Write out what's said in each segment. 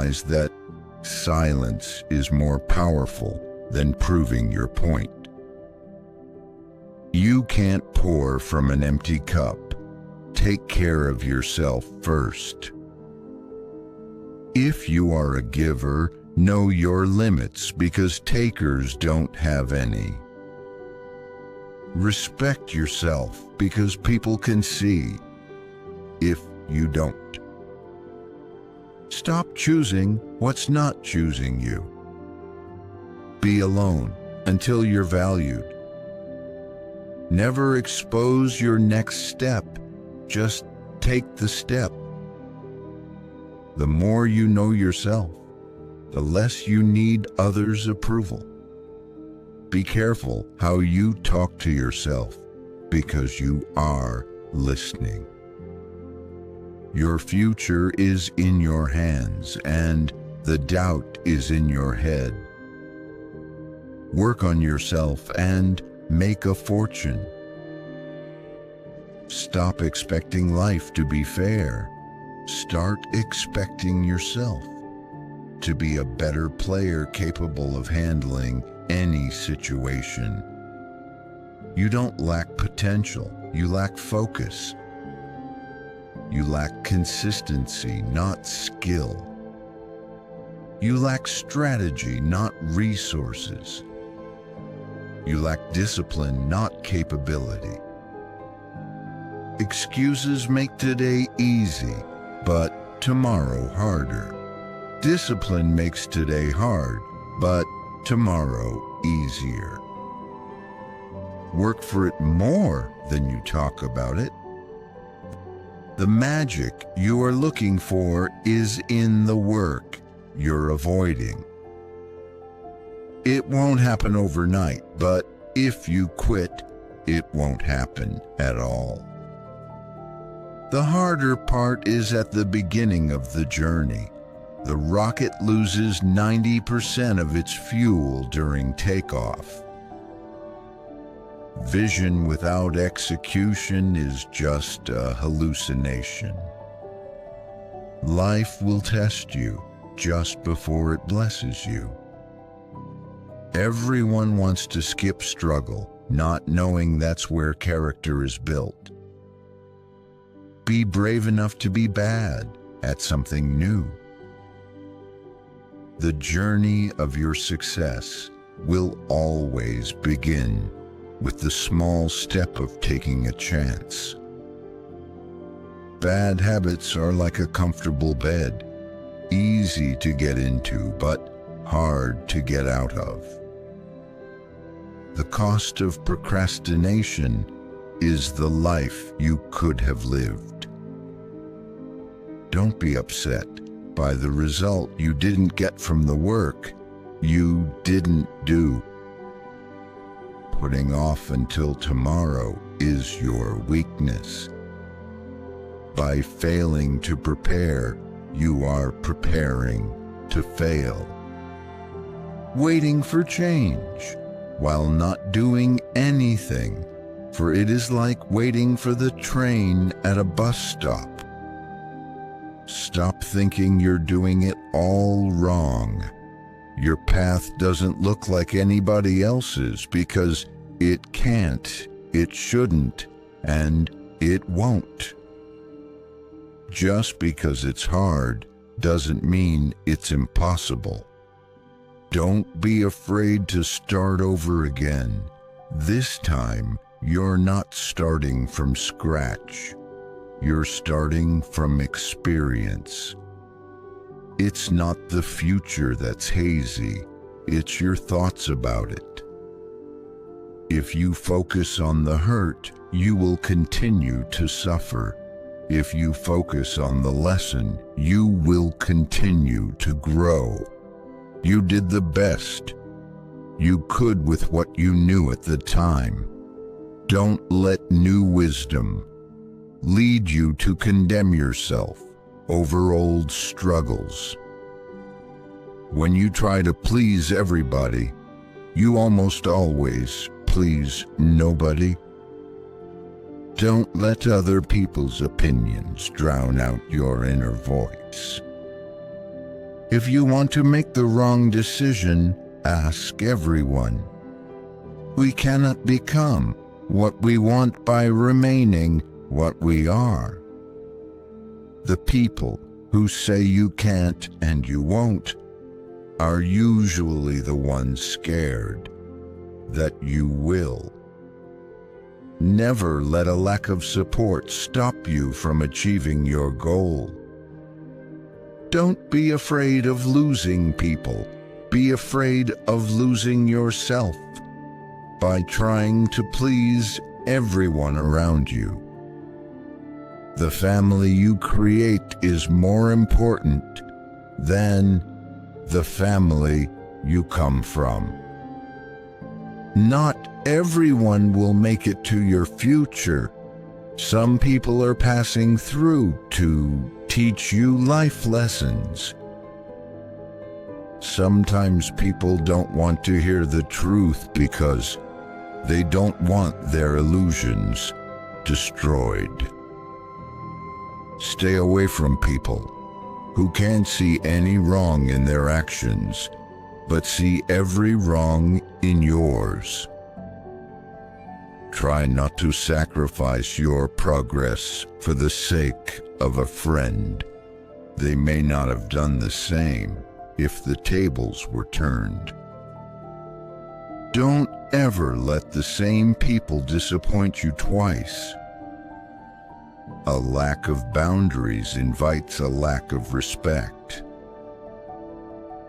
realize that silence is more powerful than proving your point. You can't pour from an empty cup. Take care of yourself first. If you are a giver, know your limits because takers don't have any. Respect yourself because people can see if you don't. Stop choosing what's not choosing you. Be alone until you're valued. Never expose your next step. Just take the step. The more you know yourself, the less you need others' approval. Be careful how you talk to yourself because you are listening. Your future is in your hands and the doubt is in your head. Work on yourself and make a fortune. Stop expecting life to be fair. Start expecting yourself to be a better player capable of handling any situation. You don't lack potential, you lack focus. You lack consistency, not skill. You lack strategy, not resources. You lack discipline, not capability. Excuses make today easy, but tomorrow harder. Discipline makes today hard, but tomorrow easier. Work for it more than you talk about it. The magic you are looking for is in the work you're avoiding. It won't happen overnight, but if you quit, it won't happen at all. The harder part is at the beginning of the journey. The rocket loses 90% of its fuel during takeoff. Vision without execution is just a hallucination. Life will test you just before it blesses you. Everyone wants to skip struggle, not knowing that's where character is built. Be brave enough to be bad at something new. The journey of your success will always begin with the small step of taking a chance. Bad habits are like a comfortable bed, easy to get into, but hard to get out of. The cost of procrastination is the life you could have lived. Don't be upset by the result you didn't get from the work you didn't do. Putting off until tomorrow is your weakness. By failing to prepare, you are preparing to fail. Waiting for change while not doing anything, for it is like waiting for the train at a bus stop. Stop thinking you're doing it all wrong. Your path doesn't look like anybody else's because it can't, it shouldn't, and it won't. Just because it's hard doesn't mean it's impossible. Don't be afraid to start over again. This time, you're not starting from scratch. You're starting from experience. It's not the future that's hazy, it's your thoughts about it. If you focus on the hurt, you will continue to suffer. If you focus on the lesson, you will continue to grow. You did the best you could with what you knew at the time. Don't let new wisdom lead you to condemn yourself over old struggles. When you try to please everybody, you almost always please nobody. Don't let other people's opinions drown out your inner voice. If you want to make the wrong decision, ask everyone. We cannot become what we want by remaining what we are. The people who say you can't and you won't are usually the ones scared that you will. Never let a lack of support stop you from achieving your goal. Don't be afraid of losing people. Be afraid of losing yourself by trying to please everyone around you. The family you create is more important than the family you come from. Not everyone will make it to your future. Some people are passing through to teach you life lessons. Sometimes people don't want to hear the truth because they don't want their illusions destroyed. Stay away from people who can't see any wrong in their actions, but see every wrong in yours. Try not to sacrifice your progress for the sake of a friend. They may not have done the same if the tables were turned. Don't ever let the same people disappoint you twice. A lack of boundaries invites a lack of respect.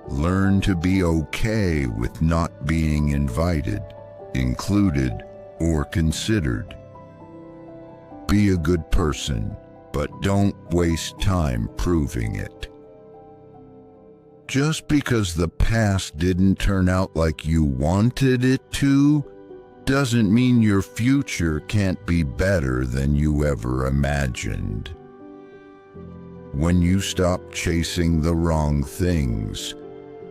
Learn to be okay with not being invited, included, or considered. Be a good person, but don't waste time proving it. Just because the past didn't turn out like you wanted it to, doesn't mean your future can't be better than you ever imagined. When you stop chasing the wrong things,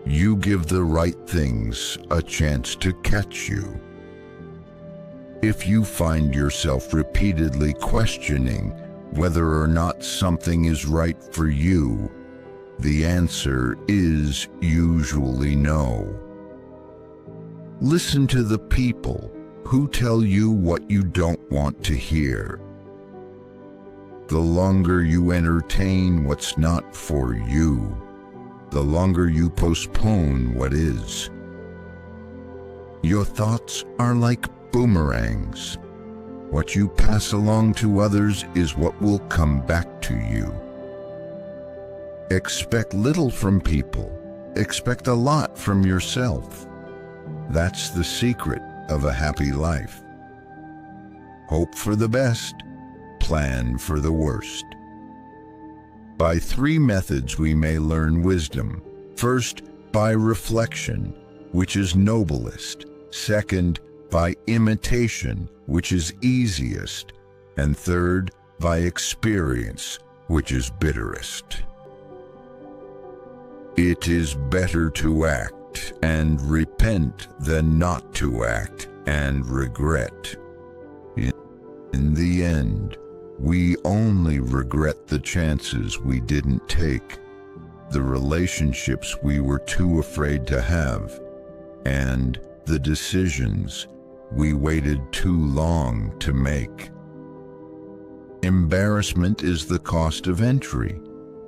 you give the right things a chance to catch you. If you find yourself repeatedly questioning whether or not something is right for you, the answer is usually no. Listen to the people who tell you what you don't want to hear. The longer you entertain what's not for you, the longer you postpone what is. Your thoughts are like boomerangs. What you pass along to others is what will come back to you. Expect little from people. Expect a lot from yourself. That's the secret of a happy life. Hope for the best, plan for the worst. By 3 methods we may learn wisdom. First, by reflection, which is noblest. Second, by imitation, which is easiest. And third, by experience, which is bitterest. It is better to act and repent than not to act and regret. In the end, we only regret the chances we didn't take, the relationships we were too afraid to have, and the decisions we waited too long to make. Embarrassment is the cost of entry.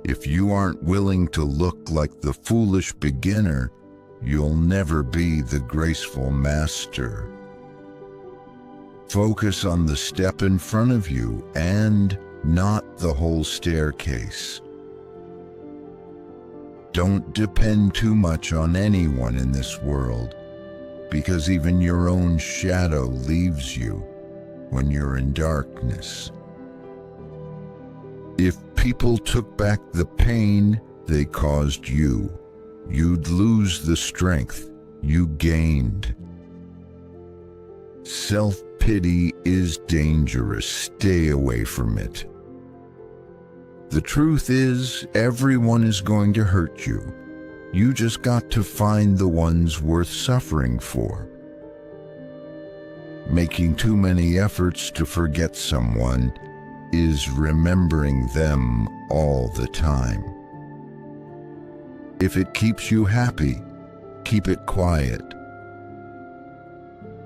If you aren't willing to look like the foolish beginner, you'll never be the graceful master. Focus on the step in front of you and not the whole staircase. Don't depend too much on anyone in this world, because even your own shadow leaves you when you're in darkness. If people took back the pain they caused you, you'd lose the strength you gained. Self-pity is dangerous. Stay away from it. The truth is, everyone is going to hurt you. You just got to find the ones worth suffering for. Making too many efforts to forget someone is remembering them all the time. If it keeps you happy, keep it quiet.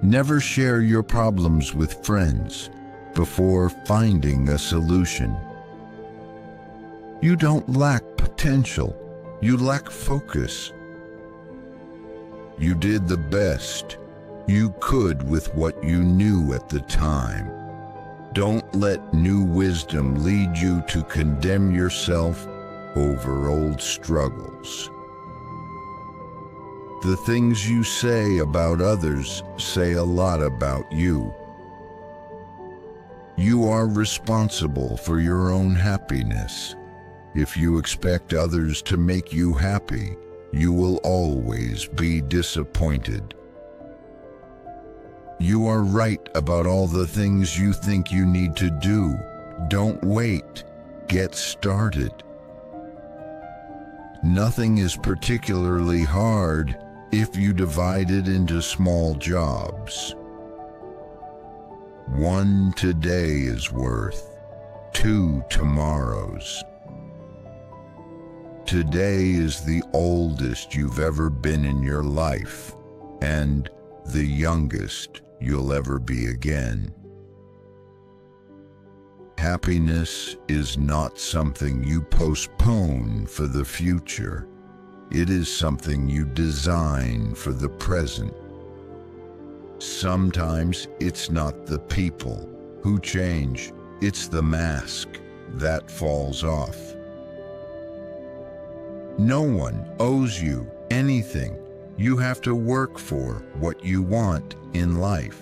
Never share your problems with friends before finding a solution. You don't lack potential, you lack focus. You did the best you could with what you knew at the time. Don't let new wisdom lead you to condemn yourself over old struggles. The things you say about others say a lot about you. You are responsible for your own happiness. If you expect others to make you happy, you will always be disappointed. You are right about all the things you think you need to do. Don't wait. Get started. Nothing is particularly hard if you divide it into small jobs. One today is worth 2 tomorrows. Today is the oldest you've ever been in your life, and the youngest you'll ever be again. Happiness is not something you postpone for the future. It is something you design for the present. Sometimes it's not the people who change, it's the mask that falls off. No one owes you anything. You have to work for what you want in life.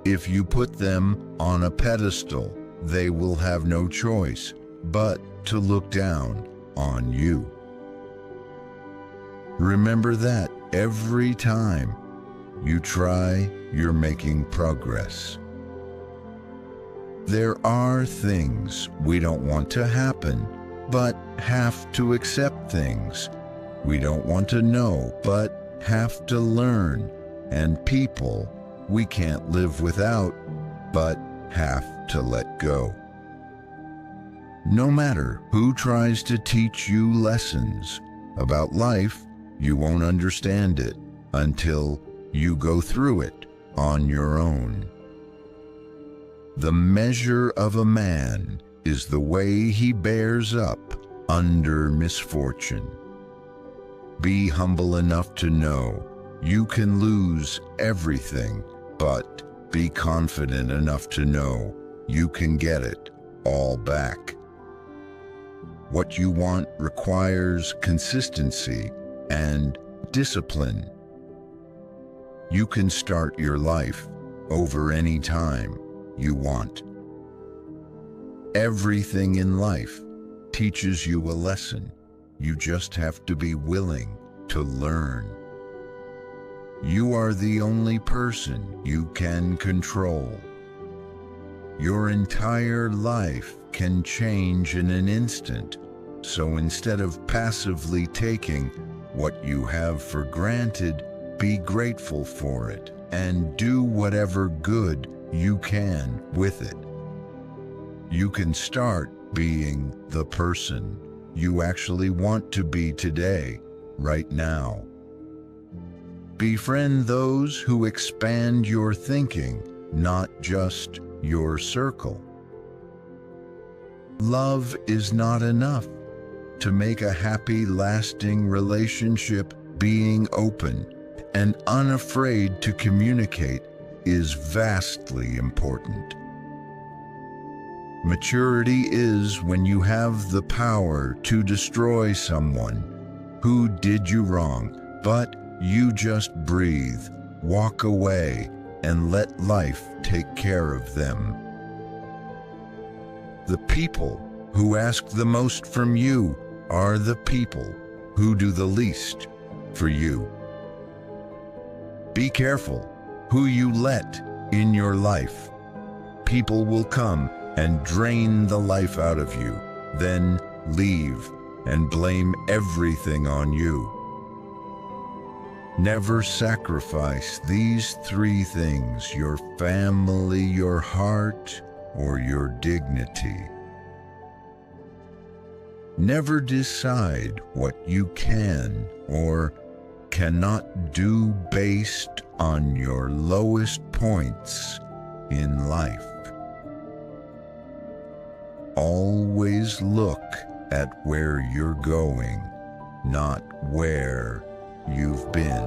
If you put them on a pedestal, they will have no choice but to look down on you. Remember that every time you try, you're making progress. There are things we don't want to happen, but have to accept things we don't want to know, but have to learn, and people we can't live without, but have to let go. No matter who tries to teach you lessons about life, you won't understand it until you go through it on your own. The measure of a man is the way he bears up under misfortune. Be humble enough to know you can lose everything, but be confident enough to know you can get it all back. What you want requires consistency and discipline. You can start your life over any time you want. Everything in life teaches you a lesson. You just have to be willing to learn. You are the only person you can control. Your entire life can change in an instant, so instead of passively taking what you have for granted, be grateful for it and do whatever good you can with it. You can start being the person you actually want to be today, right now. Befriend those who expand your thinking, not just your circle. Love is not enough. To make a happy, lasting relationship, being open and unafraid to communicate is vastly important. Maturity is when you have the power to destroy someone who did you wrong, but you just breathe, walk away, and let life take care of them. The people who ask the most from you are the people who do the least for you. Be careful who you let in your life. People will come and drain the life out of you, then leave and blame everything on you. Never sacrifice these 3 things: your family, your heart, or your dignity. Never decide what you can or cannot do based on your lowest points in life. Always look at where you're going, not where you've been.